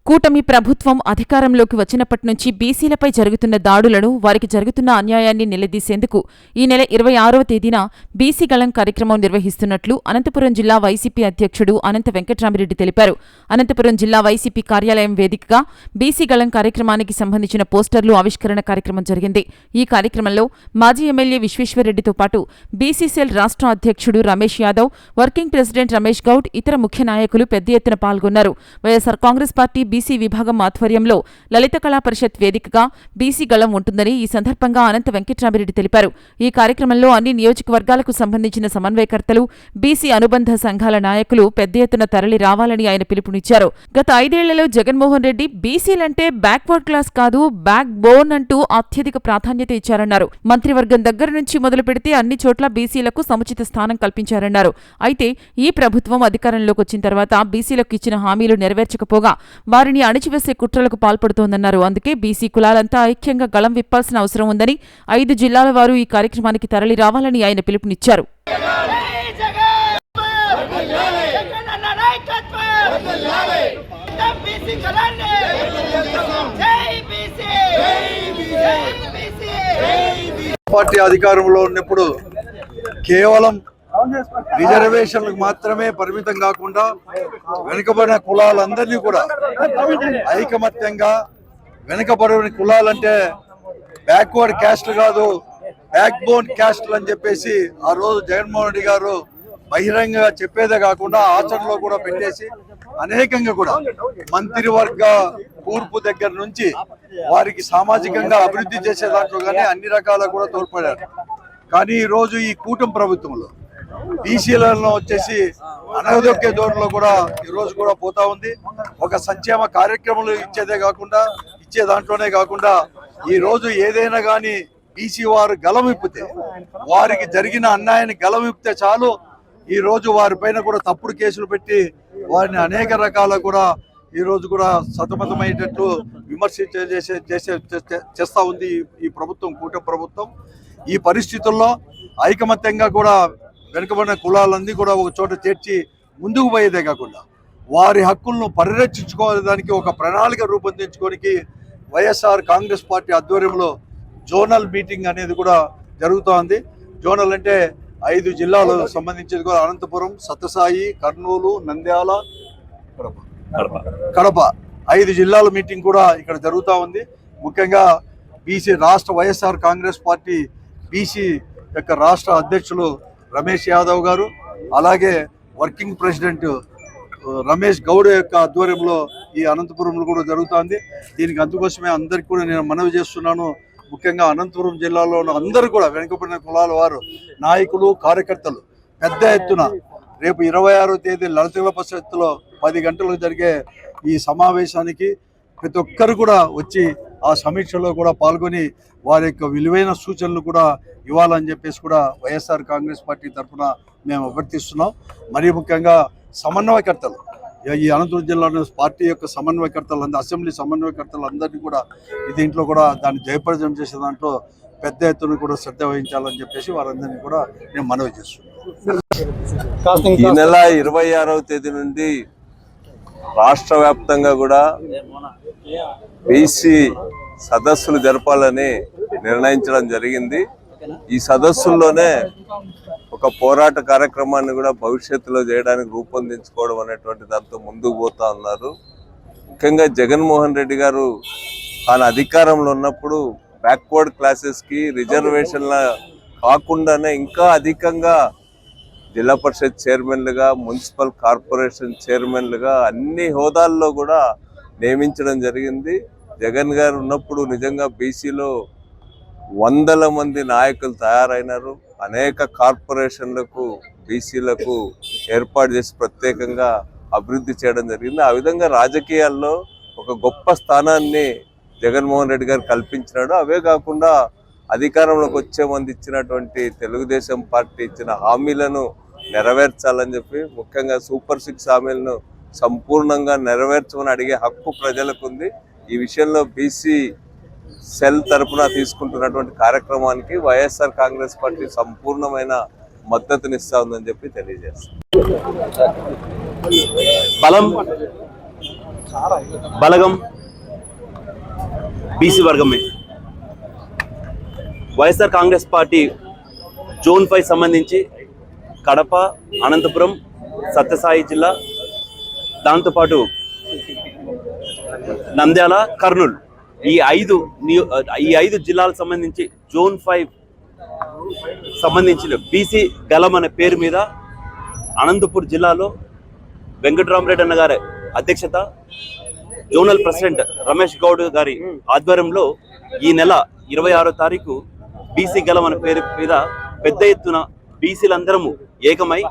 కూటమి ప్రభుత్వం అధికారంలోకి వచ్చినప్పటి నుంచి బీసీలపై జరుగుతున్న దాడులను, వారికి జరుగుతున్న అన్యాయాన్ని నిలదీసేందుకు ఈ నెల 26వ తేదీన బీసీ గళం కార్యక్రమం నిర్వహిస్తున్నట్లు అనంతపురం జిల్లా వైసీపీ అధ్యక్షుడు అనంత వెంకట్రామిరెడ్డి తెలిపారు. అనంతపురం జిల్లా వైసీపీ కార్యాలయం వేదికగా బీసీ గళం కార్యక్రమానికి సంబంధించిన పోస్టర్లు ఆవిష్కరణ కార్యక్రమం జరిగింది. ఈ కార్యక్రమంలో మాజీ ఎమ్మెల్యే విశ్వేశ్వరరెడ్డితో పాటు బీసీ సెల్ రాష్ట్ర అధ్యక్షుడు రమేష్ యాదవ్, వర్కింగ్ ప్రెసిడెంట్ రమేష్ గౌడ్, ఇతర ముఖ్య నాయకులు పెద్ద ఎత్తున పాల్గొన్నారు. వైఎస్సార్ కాంగ్రెస్ పార్టీ బీసీ విభాగం ఆధ్వర్యంలో లలిత కళా పరిషత్ వేదికగా బీసీ గళం ఉంటుందని ఈ సందర్భంగా అనంత వెంకట్రామిరెడ్డి తెలిపారు. ఈ కార్యక్రమంలో అన్ని నియోజకవర్గాలకు సంబంధించిన సమన్వయకర్తలు, బీసీ అనుబంధ సంఘాల నాయకులు పెద్ద ఎత్తున తరలి రావాలని ఆయన పిలుపునిచ్చారు. గత 5 ఏళ్లలో జగన్మోహన్ రెడ్డి బీసీలంటే బ్యాక్వర్డ్ క్లాస్ కాదు, బ్యాక్ బోన్ అంటూ అత్యధిక ప్రాధాన్యత ఇచ్చారన్నారు. మంత్రివర్గం దగ్గర నుంచి మొదలు పెడితే అన్ని చోట్ల బీసీలకు సముచిత స్థానం కల్పించారన్నారు. అయితే ఈ ప్రభుత్వం అధికారంలోకి వచ్చిన తర్వాత బీసీలకు ఇచ్చిన హామీలు నెరవేర్చకపోగా వారిని అణిచివేసే కుట్రలకు పాల్పడుతోందన్నారు. అందుకే బీసీ కులాలంతా ఐక్యంగా గళం విప్పాల్సిన అవసరం ఉందని 5 జిల్లాల వారు ఈ కార్యక్రమానికి తరలి రావాలని ఆయన పిలుపునిచ్చారు. పార్టీ అధికారంలో ఉన్నప్పుడు కేవలం రిజర్వేషన్లకు మాత్రమే పరిమితం కాకుండా వెనుకబడిన కులాలందరినీ కూడా ఐకమత్యంగా, వెనుకబడిన కులాలంటే బ్యాక్వర్డ్ క్యాస్ట్ కాదు, బ్యాక్ బోన్ క్యాస్ట్లు అని చెప్పేసి ఆ రోజు జగన్మోహన్ రెడ్డి గారు బహిరంగంగా చెప్పేదే కాకుండా ఆచరణలో కూడా పెట్టేసి అనేకంగా కూడా మంత్రివర్గ కూర్పు దగ్గర నుంచి వారికి సామాజికంగా అభివృద్ధి చేసే దాంట్లో కానీ అన్ని రకాల కూడా తోడ్పడారు. కానీ ఈరోజు ఈ కూటమి ప్రభుత్వంలో బీసీలలో వచ్చేసి అనగదొక్కే ధోరణిలో కూడా ఈరోజు కూడా పోతా ఉంది. ఒక సంక్షేమ కార్యక్రమాలు ఇచ్చే దాంట్లోనే కాకుండా ఈ రోజు ఏదైనా కానీ బీసీ వారు గలమిప్పితే, వారికి జరిగిన అన్యాయాన్ని గలమిప్పితే చాలు ఈ రోజు వారిపైన కూడా తప్పుడు కేసులు పెట్టి వారిని అనేక రకాల కూడా ఈ రోజు కూడా సతమతమయ్యేటట్లు విమర్శ చేస్తూ ఉంది ఈ ప్రభుత్వం, కూటమి ప్రభుత్వం. ఈ పరిస్థితుల్లో ఐకమత్యంగా కూడా వెనుకబడిన కులాలన్నీ కూడా ఒక చోట చేర్చి ముందుకు పోయేదే కాకుండా వారి హక్కులను పరిరక్షించుకోవడానికి ఒక ప్రణాళిక రూపొందించుకోనికి వైఎస్ఆర్ కాంగ్రెస్ పార్టీ ఆధ్వర్యంలో జోనల్ మీటింగ్ అనేది కూడా జరుగుతోంది. జోనల్ అంటే 5 జిల్లాలకు సంబంధించి కూడా అనంతపురం, సత్యసాయి, కర్నూలు, నంద్యాల, కడప 5 జిల్లాల మీటింగ్ కూడా ఇక్కడ జరుగుతూ ఉంది. ముఖ్యంగా బీసీ రాష్ట్ర వైఎస్ఆర్ కాంగ్రెస్ పార్టీ బీసీ యొక్క రాష్ట్ర అధ్యక్షులు రమేష్ యాదవ్ గారు, అలాగే వర్కింగ్ ప్రెసిడెంట్ రమేష్ గౌడ్ యొక్క ఆధ్వర్యంలో ఈ అనంతపురంలో కూడా జరుగుతుంది. దీనికి అందుకోసమే అందరికీ కూడా నేను మనవి చేస్తున్నాను. ముఖ్యంగా అనంతపురం జిల్లాలో ఉన్న అందరూ కూడా వెనుకబడిన కులాల వారు, నాయకులు, కార్యకర్తలు పెద్ద ఎత్తున రేపు 26వ తేదీ లలిత కళా పరిషత్తులో 10 గంటలకు జరిగే ఈ సమావేశానికి ప్రతి ఒక్కరు కూడా వచ్చి ఆ సమీక్షలో కూడా పాల్గొని వారి యొక్క విలువైన సూచనలు కూడా ఇవ్వాలని చెప్పేసి కూడా వైఎస్ఆర్ కాంగ్రెస్ పార్టీ తరఫున మేము అభ్యర్థిస్తున్నాం. మరీ ముఖ్యంగా సమన్వయకర్తలు, ఈ అనంతపురం జిల్లాలో పార్టీ యొక్క సమన్వయకర్తలు, అసెంబ్లీ సమన్వయకర్తలు అందరినీ కూడా దీంట్లో కూడా దాన్ని జయప్రదం చేసే దాంట్లో పెద్ద ఎత్తున కూడా శ్రద్ధ వహించాలని చెప్పేసి వారందరినీ కూడా నేను మనవి చేస్తున్నాను. ఈ నెల 26వ తేదీ నుండి రాష్ట్ర వ్యాప్తంగా కూడా బీసీ సదస్సులు జరపాలని నిర్ణయించడం జరిగింది. ఈ సదస్సుల్లోనే ఒక పోరాట కార్యక్రమాన్ని కూడా భవిష్యత్తులో చేయడానికి రూపొందించుకోవడం అనేటువంటి దాంతో ముందుకు పోతా ఉన్నారు. ముఖ్యంగా జగన్మోహన్ రెడ్డి గారు తాను అధికారంలో ఉన్నప్పుడు బ్యాక్వర్డ్ క్లాసెస్కి రిజర్వేషన్ల కాకుండానే ఇంకా అధికంగా జిల్లా పరిషత్ చైర్మన్లుగా, మున్సిపల్ కార్పొరేషన్ చైర్మన్లుగా అన్ని హోదాల్లో కూడా నియమించడం జరిగింది. జగన్ గారు ఉన్నప్పుడు నిజంగా బీసీలో 100ల మంది నాయకులు తయారైనారు. అనేక కార్పొరేషన్లకు బీసీలకు ఏర్పాటు చేసి ప్రత్యేకంగా అభివృద్ధి చేయడం జరిగింది. ఆ విధంగా రాజకీయాల్లో ఒక గొప్ప స్థానాన్ని జగన్మోహన్ రెడ్డి గారు కల్పించినాడు. అవే కాకుండా అధికారంలోకి వచ్చే మంది ఇచ్చినటువంటి తెలుగుదేశం పార్టీ ఇచ్చిన హామీలను నెరవేర్చాలని చెప్పి, ముఖ్యంగా సూపర్ 6 హామీలను సంపూర్ణంగా నెరవేర్చమని అడిగే హక్కు ప్రజలకు ఉంది. ఈ విషయంలో బీసీ సెల్ తరఫున తీసుకుంటున్నటువంటి కార్యక్రమానికి వైఎస్ఆర్ కాంగ్రెస్ పార్టీ సంపూర్ణమైన మద్దతునిస్తా ఉందని చెప్పి తెలియజేస్తాం. బలం బలగం బీసీ వర్గమే. వైఎస్ఆర్ కాంగ్రెస్ పార్టీ జోన్ 5 సంబంధించి కడప, అనంతపురం, సత్యసాయి జిల్లా, దాంతోపాటు నంద్యాల, కర్నూలు ఈ ఐదు జిల్లాలకు సంబంధించి జోన్ 5 సంబంధించిన బీసీ గలం అనే పేరు మీద అనంతపూర్ జిల్లాలో వెంకటరామరెడ్డి అన్న గారి అధ్యక్షత, జోనల్ ప్రెసిడెంట్ రమేష్ గౌడ్ గారి ఆధ్వర్యంలో ఈ నెల 26వ తారీఖు బీసీ గలం అనే పేరు మీద పెద్ద ఎత్తున బీసీలందరము ఏకమై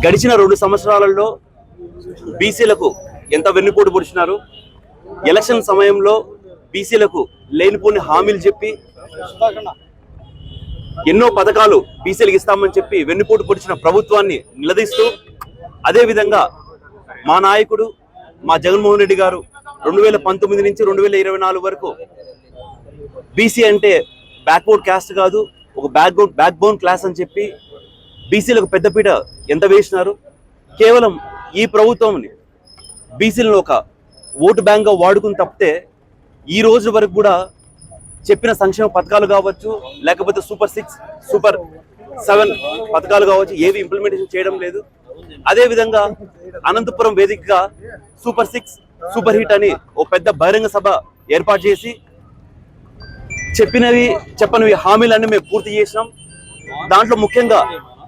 గడిచిన 2 సంవత్సరాలలో బీసీలకు ఎంత వెన్నుపోటు పొడిచినారు, ఎలక్షన్ సమయంలో బీసీలకు లేనిపోని హామీలు చెప్పి ఎన్నో పథకాలు బీసీలకు ఇస్తామని చెప్పి వెన్నుపోటు పొడిచిన ప్రభుత్వాన్ని నిలదీస్తూ, అదేవిధంగా మా నాయకుడు మా జగన్మోహన్ రెడ్డి గారు 2019 నుంచి 2024 వరకు బీసీ అంటే బ్యాక్వర్డ్ క్యాస్ట్ కాదు, ఒక బ్యాక్ బోన్ క్లాస్ అని చెప్పి బీసీలకు పెద్దపీట ఎంత వేసినారు. కేవలం ఈ ప్రభుత్వంని బీసీలను ఒక ఓటు బ్యాంక్గా వాడుకుని తప్పితే ఈ రోజు వరకు కూడా చెప్పిన సంక్షేమ పథకాలు కావచ్చు, లేకపోతే సూపర్ 6, సూపర్ 7 పథకాలు కావచ్చు, ఏవి ఇంప్లిమెంటేషన్ చేయడం లేదు. అదేవిధంగా అనంతపురం వేదికగా సూపర్ 6, సూపర్ హిట్ అని ఓ పెద్ద బహిరంగ సభ ఏర్పాటు చేసి చెప్పనివి హామీలన్నీ మేము పూర్తి చేసినాం. దాంట్లో ముఖ్యంగా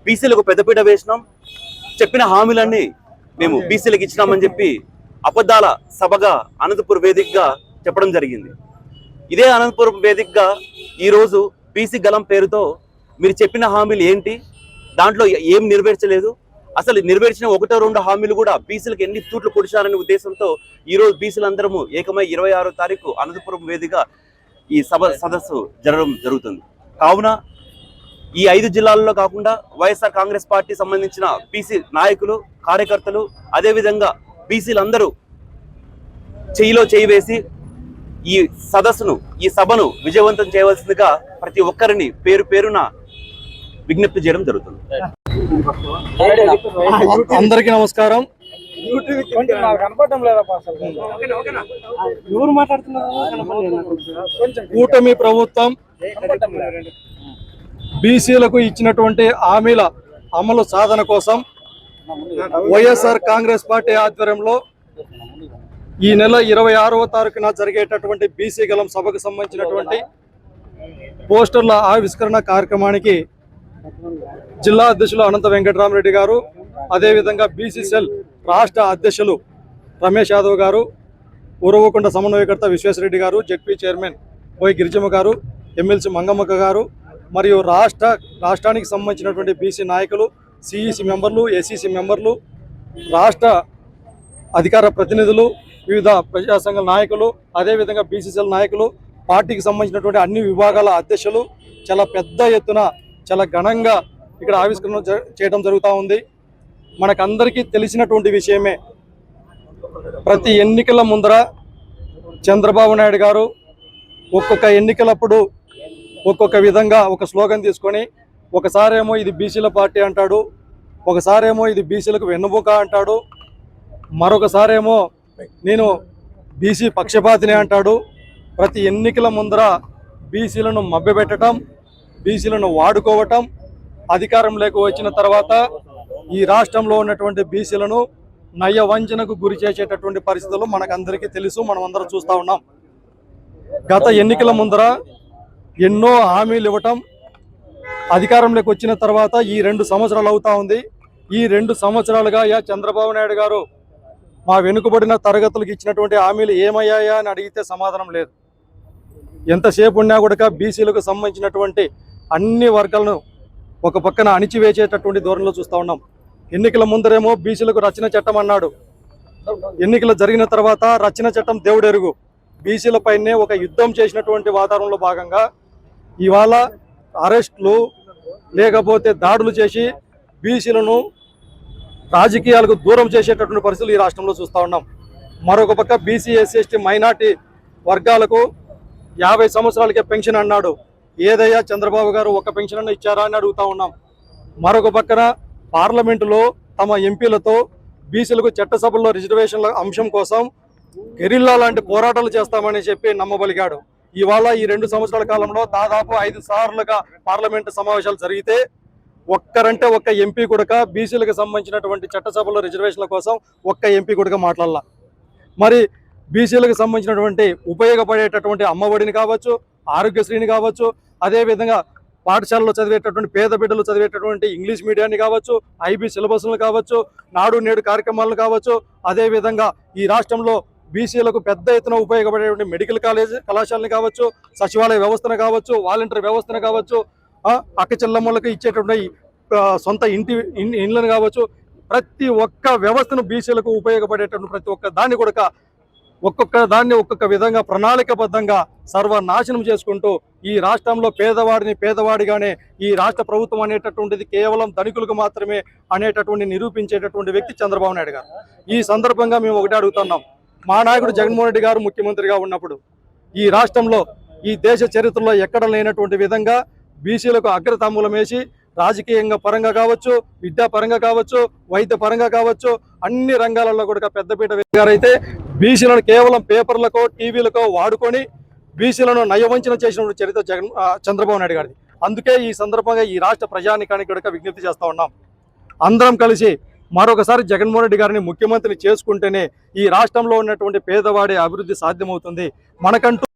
బీసీలకు పెద్దపీట వేసినాం. చెప్పిన హామీలన్నీ మేము బీసీలకు ఇచ్చినామని చెప్పి అబద్ధాల సభగా అనంతపురం వేదికగా చెప్పడం జరిగింది. ఇదే అనంతపురం వేదికగా ఈరోజు బీసీ గలం పేరుతో మీరు చెప్పిన హామీలు ఏంటి, దాంట్లో ఏం నెరవేర్చలేదు, అసలు నెరవేర్చిన 1-2 హామీలు కూడా బీసీలకు ఎన్ని తూట్లు పొడిచారనే ఉద్దేశంతో ఈరోజు బీసీలందరము ఏకమై 26వ తారీఖు అనంతపురం వేదికగా ఈ సదస్సు జరగడం జరుగుతుంది. కావున ఈ 5 జిల్లాల్లో కాకుండా వైఎస్ఆర్ కాంగ్రెస్ పార్టీ సంబంధించిన బీసీ నాయకులు, కార్యకర్తలు, అదేవిధంగా బీసీలందరూ చేయిలో చేయి వేసి ఈ సభను విజయవంతం చేయవలసిందిగా ప్రతి ఒక్కరిని పేరున విజ్ఞప్తి చేయడం జరుగుతుంది. అందరికీ నమస్కారం. కూటమి ప్రభుత్వం బీసీలకు ఇచ్చినటువంటి హామీల అమలు సాధన కోసం వైఎస్ఆర్ కాంగ్రెస్ పార్టీ ఆధ్వర్యంలో ఈ నెల 26వ తారీఖున జరిగేటటువంటి బీసీ గలం సభకు సంబంధించినటువంటి పోస్టర్ల ఆవిష్కరణ కార్యక్రమానికి జిల్లా అధ్యక్షులు అనంత వెంకటరామరెడ్డి గారు, అదేవిధంగా బీసీ సెల్ రాష్ట్ర అధ్యక్షులు రమేష్ యాదవ్ గారు, ఉరవకొండ సమన్వయకర్త విశ్వేశ్వరరెడ్డి గారు, జెడ్పీ చైర్మన్ బోయ్ గిరిజమ్మ గారు, ఎమ్మెల్సీ మంగమ్మక్క గారు, మరియు రాష్ట్రానికి సంబంధించినటువంటి బీసీ నాయకులు, సిఈసి మెంబర్లు, ఎస్ఈసి మెంబర్లు, రాష్ట్ర అధికార ప్రతినిధులు, వివిధ ప్రజా సంఘాల నాయకులు, అదేవిధంగా బీసీసీఎల్ నాయకులు, పార్టీకి సంబంధించినటువంటి అన్ని విభాగాల అధ్యక్షులు చాలా పెద్ద ఎత్తున చాలా ఘనంగా ఇక్కడ ఆవిష్కరణ చేయడం జరుగుతూ ఉంది. మనకందరికీ తెలిసినటువంటి విషయమే, ప్రతి ఎన్నికల ముందర చంద్రబాబు నాయుడు గారు ఒక్కొక్క ఎన్నికలప్పుడు ఒక్కొక్క విధంగా ఒక స్లోగన్ తీసుకొని, ఒకసారేమో ఇది బీసీల పార్టీ అంటాడు, ఒకసారేమో ఇది బీసీలకు వెన్నుముక అంటాడు, మరొకసారేమో నేను బీసీ పక్షపాతిని అంటాడు. ప్రతి ఎన్నికల ముందర బీసీలను మభ్యపెట్టడం, బీసీలను వాడుకోవటం, అధికారంలోకి వచ్చిన తర్వాత ఈ రాష్ట్రంలో ఉన్నటువంటి బీసీలను నయ వంచనకు గురి చేసేటటువంటి పరిస్థితులు మనకందరికీ తెలుసు, మనం అందరం చూస్తూ ఉన్నాం. గత ఎన్నికల ముందర ఎన్నో హామీలు ఇవ్వటం, అధికారంలోకి వచ్చిన తర్వాత ఈ 2 సంవత్సరాలు అవుతా ఉంది. ఈ 2 సంవత్సరాలుగా చంద్రబాబు నాయుడు గారు మా వెనుకబడిన తరగతులకు ఇచ్చినటువంటి హామీలు ఏమయ్యాయా అని అడిగితే సమాధానం లేదు. ఎంతసేపు ఉన్నా కూడా బీసీలకు సంబంధించినటువంటి అన్ని వర్గాలను ఒక పక్కన అణిచివేసేటటువంటి ధోరణిలో చూస్తూ ఉన్నాం. ఎన్నికల ముందరేమో బీసీలకు రచన చట్టం అన్నాడు, ఎన్నికలు జరిగిన తర్వాత రచన చట్టం దేవుడెరుగు, బీసీలపైనే ఒక యుద్ధం చేసినటువంటి వాతావరణంలో భాగంగా ఇవాళ అరెస్టులు లేకపోతే దాడులు చేసి బీసీలను రాజకీయాలకు దూరం చేసేటటువంటి పరిస్థితులు ఈ రాష్ట్రంలో చూస్తూ ఉన్నాం. మరొక పక్క బీసీ, ఎస్సీ, ఎస్టీ, మైనార్టీ వర్గాలకు 50 సంవత్సరాలకే పెన్షన్ అన్నాడు. ఏదయ్యా చంద్రబాబు గారు ఒక పెన్షన్ అన్న ఇచ్చారా అని అడుగుతా ఉన్నాం. మరొక పక్కన పార్లమెంటులో తమ ఎంపీలతో బీసీలకు చట్టసభల్లో రిజర్వేషన్ల అంశం కోసం గెరిల్లా లాంటి పోరాటాలు చేస్తామని చెప్పి నమ్మబలిగాడు. ఇవాళ ఈ 2 సంవత్సరాల కాలంలో దాదాపు 5 సార్లుగా పార్లమెంటు సమావేశాలు జరిగితే ఒక్కరంటే ఒక్క ఎంపీ కూడా బీసీలకు సంబంధించినటువంటి చట్టసభలో రిజర్వేషన్ల కోసం ఒక్క ఎంపీ కూడా మాట్లాడాల. మరి బీసీలకు సంబంధించినటువంటి ఉపయోగపడేటటువంటి అమ్మఒడిని కావచ్చు, ఆరోగ్యశ్రీని కావచ్చు, అదేవిధంగా పాఠశాలలో చదివేటటువంటి పేద బిడ్డలు చదివేటటువంటి ఇంగ్లీష్ మీడియాన్ని కావచ్చు, ఐబీ సిలబస్లను కావచ్చు, నాడు నేడు కార్యక్రమాలను కావచ్చు, అదేవిధంగా ఈ రాష్ట్రంలో బీసీలకు పెద్ద ఎత్తున ఉపయోగపడేటువంటి మెడికల్ కళాశాలని కావచ్చు, సచివాలయ వ్యవస్థను కావచ్చు, వాలంటీర్ వ్యవస్థను కావచ్చు, అక్క చెల్లమ్మలకు ఇచ్చేటువంటి సొంత ఇండ్లను కావచ్చు, ప్రతి ఒక్క వ్యవస్థను బీసీలకు ఉపయోగపడేటువంటి ప్రతి ఒక్క దాన్ని కూడా ఒక్కొక్క విధంగా ప్రణాళికబద్ధంగా సర్వనాశనం చేసుకుంటూ ఈ రాష్ట్రంలో పేదవాడిగానే ఈ రాష్ట్ర ప్రభుత్వం అనేటటువంటిది కేవలం ధనికులకు మాత్రమే అనేటటువంటి నిరూపించేటటువంటి వ్యక్తి చంద్రబాబు నాయుడు గారు. ఈ సందర్భంగా మేము ఒకటే అడుగుతున్నాం, మా నాయకుడు జగన్మోహన్ రెడ్డి గారు ముఖ్యమంత్రిగా ఉన్నప్పుడు ఈ రాష్ట్రంలో ఈ దేశ చరిత్రలో ఎక్కడ లేనటువంటి విధంగా బీసీలకు అగ్రతాంబూలం వేసి రాజకీయంగా పరంగా కావచ్చు, విద్యా పరంగా కావచ్చు, వైద్య పరంగా కావచ్చు, అన్ని రంగాలలో కూడా పెద్దపీట గారైతే బీసీలను కేవలం పేపర్లకో టీవీలకో వాడుకొని బీసీలను నయవంచన చేసినటువంటి చరిత్ర చంద్రబాబు నాయుడు గారిది. అందుకే ఈ సందర్భంగా ఈ రాష్ట్ర ప్రజానికానికి కూడా విజ్ఞప్తి చేస్తా ఉన్నాం, అందరం కలిసి మరొకసారి జగన్మోహన్ రెడ్డి గారిని ముఖ్యమంత్రిని చేసుకుంటేనే ఈ రాష్ట్రంలో ఉన్నటువంటి పేదవాడి అభివృద్ధి సాధ్యమవుతుంది. మనకంటూ